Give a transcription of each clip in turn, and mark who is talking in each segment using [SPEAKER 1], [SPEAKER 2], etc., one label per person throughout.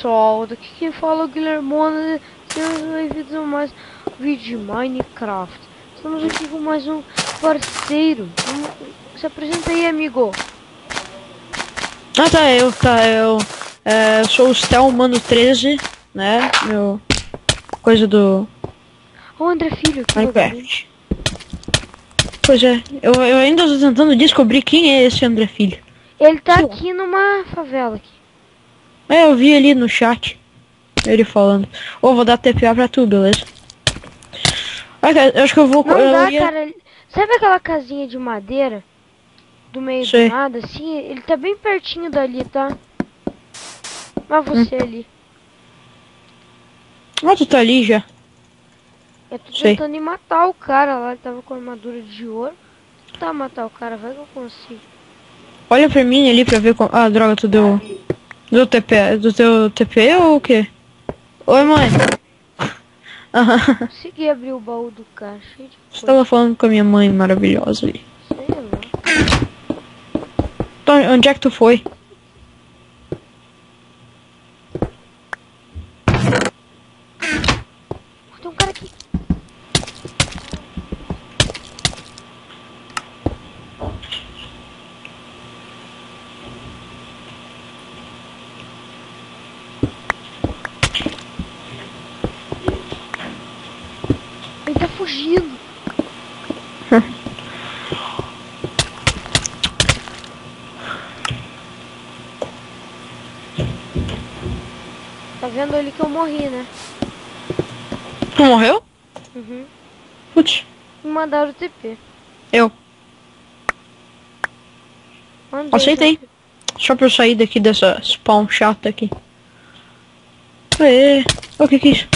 [SPEAKER 1] pessoal, daqui quem fala é o Guilhermona, sejam bem-vindos a mais um vídeo de Minecraft. Estamos aqui com mais um parceiro. Se apresenta aí, amigo.
[SPEAKER 2] Ah, eu sou o Stelmano 13, né, meu, coisa do
[SPEAKER 1] Ô, André Filho, que
[SPEAKER 2] Minecraft. Pois é, eu ainda tô tentando descobrir quem é esse André Filho.
[SPEAKER 1] ele tá aqui numa favela aqui.
[SPEAKER 2] É, eu vi ali no chat, ele falando. Ô, vou dar TPA pra tu, beleza? Ah, cara, eu acho que eu vou...
[SPEAKER 1] Não
[SPEAKER 2] eu
[SPEAKER 1] dá,
[SPEAKER 2] ia...
[SPEAKER 1] cara. Sabe aquela casinha de madeira? Do meio
[SPEAKER 2] Sei.
[SPEAKER 1] do nada, assim? Ele tá bem pertinho dali, tá? Mas você ali.
[SPEAKER 2] Ah, tu tá ali já.
[SPEAKER 1] Eu tô
[SPEAKER 2] Sei.
[SPEAKER 1] tentando ir matar o cara lá, ele tava com armadura de ouro. Tá, matar o cara, vai que eu consigo.
[SPEAKER 2] Olha pra mim ali pra ver como... Ah, droga, tu deu... Do TP, do teu TP ou o quê? Oi, mãe. Aham.
[SPEAKER 1] Consegui abrir o baú do cara, cheio de
[SPEAKER 2] Você
[SPEAKER 1] coisa.
[SPEAKER 2] tava falando com a minha mãe maravilhosa ali.
[SPEAKER 1] Sei lá.
[SPEAKER 2] Então, onde é que tu foi?
[SPEAKER 1] Tem um cara aqui. Ele tá fugindo. Tá vendo ali que eu morri, né?
[SPEAKER 2] Tu morreu?
[SPEAKER 1] Uhum.
[SPEAKER 2] Putz,
[SPEAKER 1] Me mandaram o TP.
[SPEAKER 2] eu.
[SPEAKER 1] Mandei
[SPEAKER 2] Aceitei.
[SPEAKER 1] já.
[SPEAKER 2] Só pra eu sair daqui dessa spawn chata aqui. Aê. O que é isso?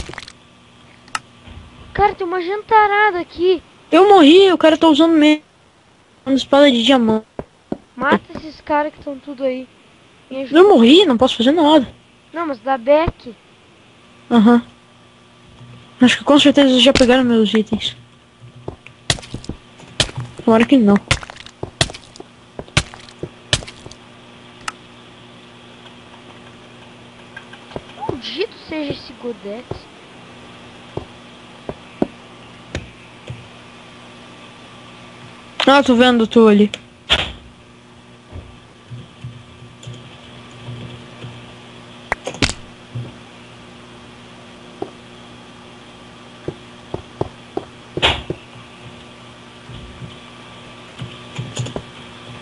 [SPEAKER 1] Cara, tem uma jantarada aqui.
[SPEAKER 2] Eu morri, o cara tá usando mesmo uma espada de diamante.
[SPEAKER 1] Mata esses caras que estão tudo aí. Me ajuda.
[SPEAKER 2] Eu morri, não posso fazer nada.
[SPEAKER 1] Não, mas dá back.
[SPEAKER 2] Aham. Acho que com certeza eles já pegaram meus itens. Tomara que não.
[SPEAKER 1] Maldito seja esse Godex.
[SPEAKER 2] Ah, tô vendo tu ali.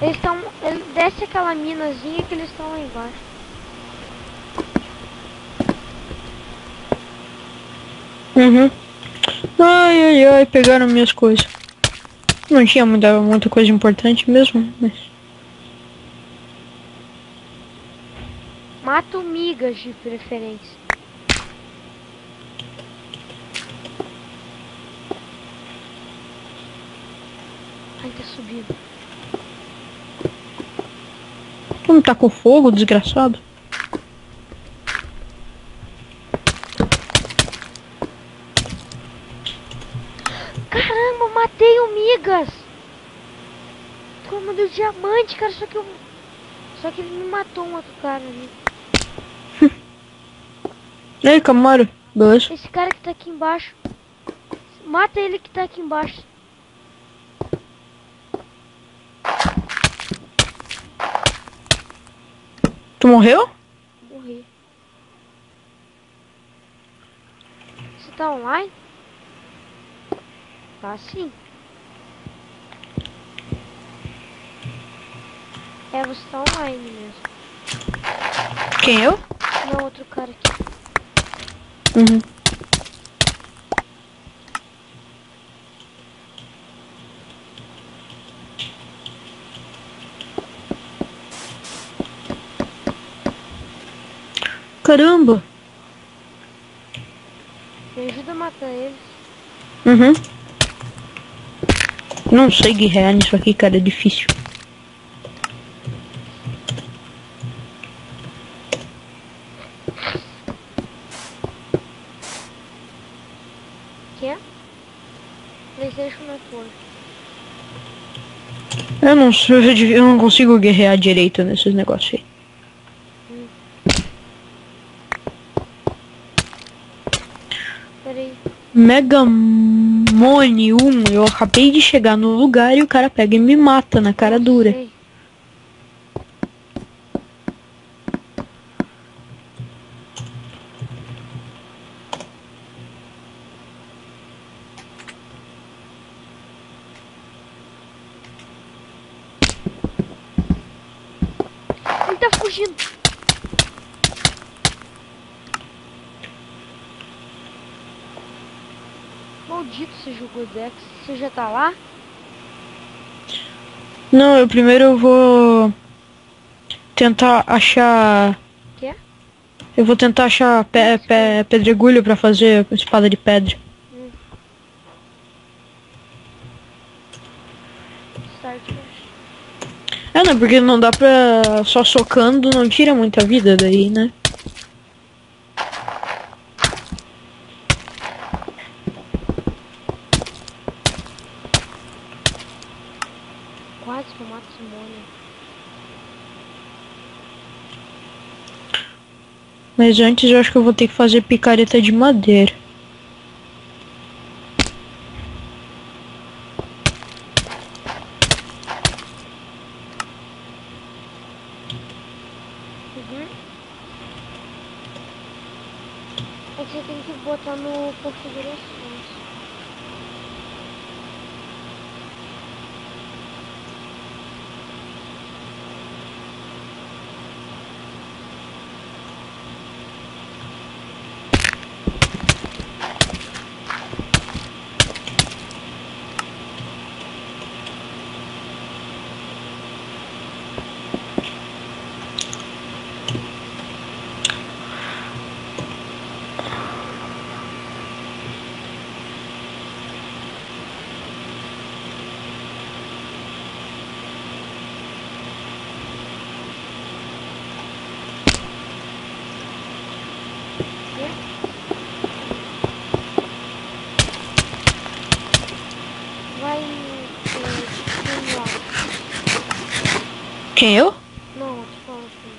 [SPEAKER 1] Eles estão. Ele desce aquela minazinha que eles estão lá embaixo.
[SPEAKER 2] Uhum. Ai, ai, ai, pegaram minhas coisas. Não tinha muita coisa importante mesmo, mas...
[SPEAKER 1] Mato migas de preferência. Ai, tá subindo.
[SPEAKER 2] Como tá com fogo, desgraçado?
[SPEAKER 1] Caramba, matei o migas! Como do diamante, cara, só que ele me matou um outro cara ali.
[SPEAKER 2] E aí, Camaro? Beleza?
[SPEAKER 1] Esse cara que tá aqui embaixo. Mata ele que tá aqui embaixo.
[SPEAKER 2] Tu morreu?
[SPEAKER 1] Morri. Você tá online? Tá sim. É, você tá online mesmo.
[SPEAKER 2] Quem, eu?
[SPEAKER 1] Não, outro cara aqui.
[SPEAKER 2] Uhum. Caramba!
[SPEAKER 1] Me ajuda a matar eles.
[SPEAKER 2] Uhum. Não sei guerrear nisso aqui, cara, é difícil.
[SPEAKER 1] Que é? PlayStation Network.
[SPEAKER 2] Eu não sei, eu não consigo guerrear direito nesses negócios aí.
[SPEAKER 1] Peraí.
[SPEAKER 2] Megamone 1, eu acabei de chegar no lugar e o cara pega e me mata na cara dura.
[SPEAKER 1] Sei. Ele tá fugindo. Maldito seja o Godex. Você já tá lá?
[SPEAKER 2] Não, eu primeiro vou tentar achar...
[SPEAKER 1] Quê?
[SPEAKER 2] Eu vou tentar achar pedregulho pra fazer espada de pedra.
[SPEAKER 1] Start.
[SPEAKER 2] É, né? Porque não dá pra... Só socando não tira muita vida daí, né?
[SPEAKER 1] Quase que eu mato Simone.
[SPEAKER 2] Mas antes eu acho que eu vou ter que fazer picareta de madeira.
[SPEAKER 1] É que você tem que botar no configurações. Vai lá.
[SPEAKER 2] Quem, eu?
[SPEAKER 1] Não, eu tô falando assim.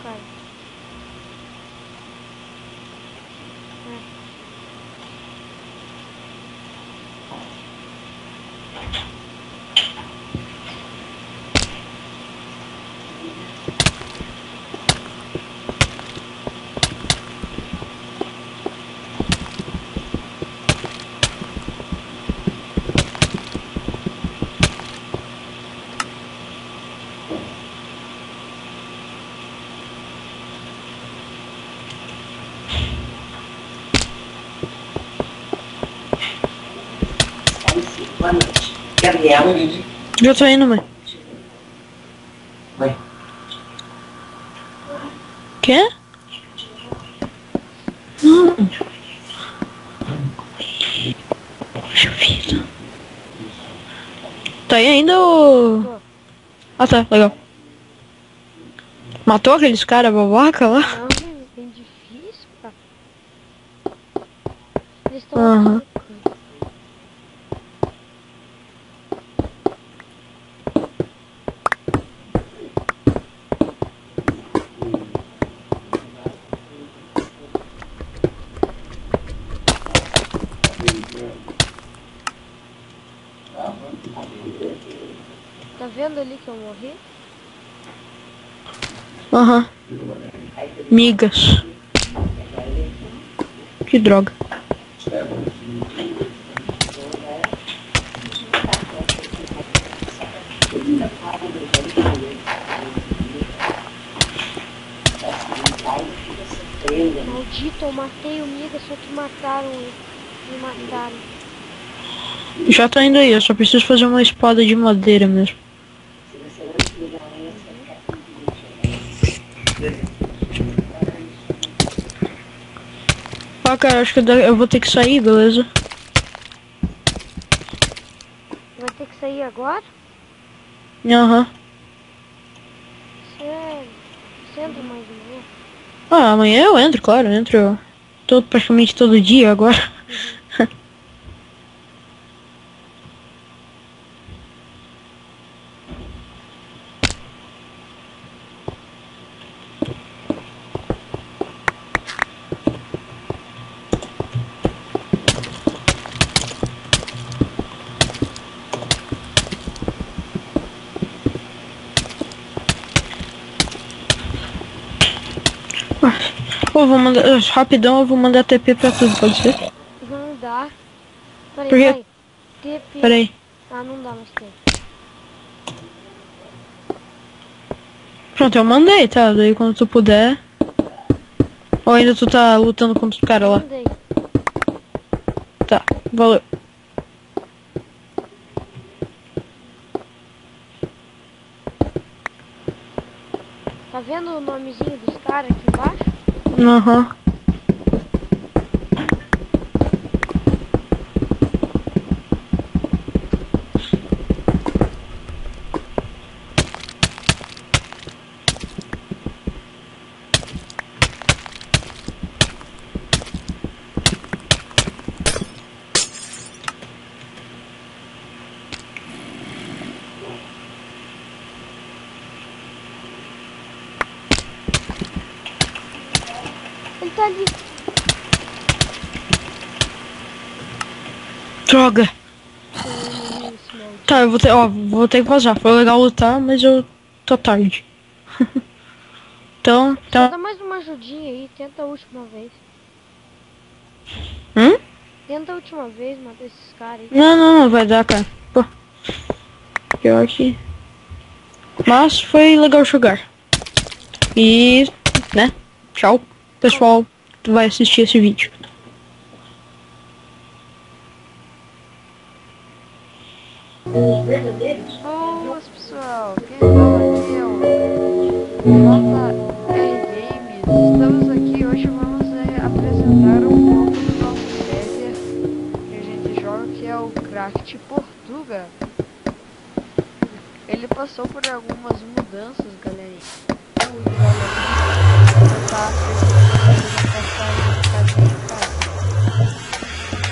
[SPEAKER 1] Cara.
[SPEAKER 3] Boa noite. Gabriel.
[SPEAKER 2] Já tô indo, mãe.
[SPEAKER 3] Mãe.
[SPEAKER 2] Quê? Puxa vida. Tá aí ainda ou...
[SPEAKER 1] Tô.
[SPEAKER 2] Ah tá, legal. Matou aqueles caras babaca lá?
[SPEAKER 1] Não, é bem difícil, cara. Eles estão
[SPEAKER 2] Aham.
[SPEAKER 1] Tá vendo ali que eu morri?
[SPEAKER 2] Aham. Migas. Que droga.
[SPEAKER 1] Maldito, eu matei o Miga, só que mataram ele. Me mataram.
[SPEAKER 2] Já tô indo aí, eu só preciso fazer uma espada de madeira mesmo. Ah, cara, acho que eu vou ter que sair, beleza?
[SPEAKER 1] Vai ter que sair agora?
[SPEAKER 2] Aham.
[SPEAKER 1] Sério? Você entra mais de manhã?
[SPEAKER 2] Ah, amanhã eu entro, claro, eu entro praticamente todo dia agora. Pô, vou mandar. Rapidão, eu vou mandar TP pra tudo, pode ser?
[SPEAKER 1] Não dá. Peraí,
[SPEAKER 2] Por quê?
[SPEAKER 1] vai. TP.
[SPEAKER 2] Pera aí.
[SPEAKER 1] Ah, não dá mais tempo.
[SPEAKER 2] Pronto, eu mandei, tá? Daí quando tu puder. Ou ainda tu tá lutando contra os caras lá?
[SPEAKER 1] Mandei.
[SPEAKER 2] Tá, valeu.
[SPEAKER 1] Tá vendo o nomezinho dos caras aqui embaixo?
[SPEAKER 2] Aham.
[SPEAKER 1] Ele tá ali.
[SPEAKER 2] Droga! Tá, eu vou ter que vazar. Foi legal lutar, mas eu tô tarde. Então,
[SPEAKER 1] Só dá mais uma ajudinha aí. Tenta a última vez.
[SPEAKER 2] Hum?
[SPEAKER 1] Tenta a última vez matar esses caras aí.
[SPEAKER 2] Não vai dar, cara. Pô. Pior que... Mas foi legal jogar. E, né? Tchau, pessoal que vai assistir esse vídeo.
[SPEAKER 4] Boas pessoal, quem fala aqui é o JR Games. Estamos aqui hoje, vamos apresentar um pouco do nosso server que a gente joga, que é o Craft Portuga. Ele passou por algumas mudanças, galerinha.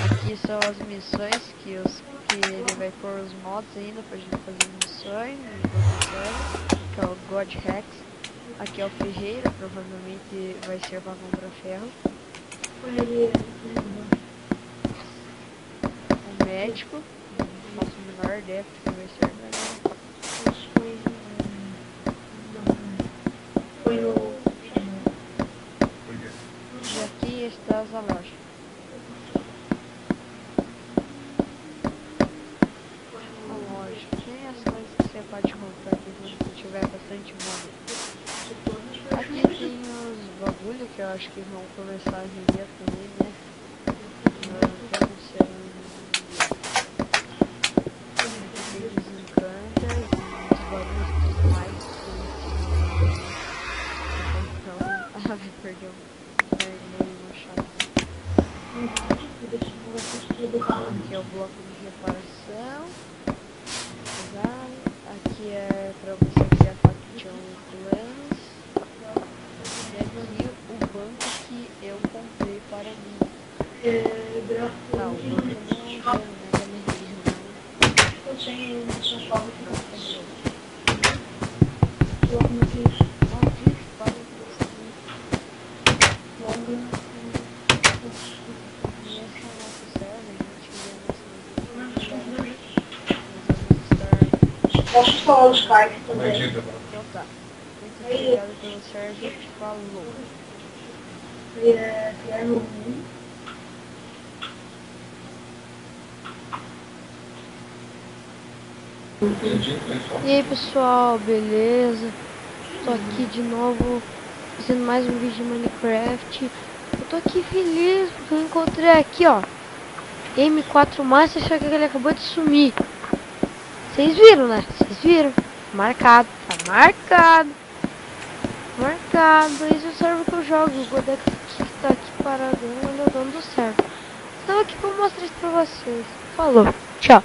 [SPEAKER 4] Aqui são as missões que ele vai pôr os mods ainda pra gente fazer missões, que é o God Hacks. Aqui é o Ferreira, provavelmente vai ser vagão pra ferro. O médico, nosso menor ideia que vai ser melhor. E aqui está a loja. Tem as coisas que você pode comprar aqui quando tiver bastante moda. Aqui tem os bagulho que eu acho que vão começar a render também, né? Eu não sei. Tem desencanta e os bagulhos dos mais então, ela vai perder o machado. Aqui é o bloco de reparação. Aqui é pra você criar faction clans. E aqui o banco que eu comprei para mim. Tá, o banco não é né, galeria, não. Eu sei,
[SPEAKER 3] Posso falar os Skype também?
[SPEAKER 4] Então tá. Muito obrigado pelo Sérgio. Falou.
[SPEAKER 1] E aí pessoal, beleza? Tô aqui de novo fazendo mais um vídeo de Minecraft. Eu tô aqui feliz porque eu encontrei aqui, ó, M4 Master, só que ele acabou de sumir. Vocês viram, né? Vocês viram? Marcado, tá marcado. Marcado, esse é o server que eu jogo. O Godex que tá aqui parado, ele é o dono do server. Então aqui pra mostrar isso pra vocês. Falou, tchau.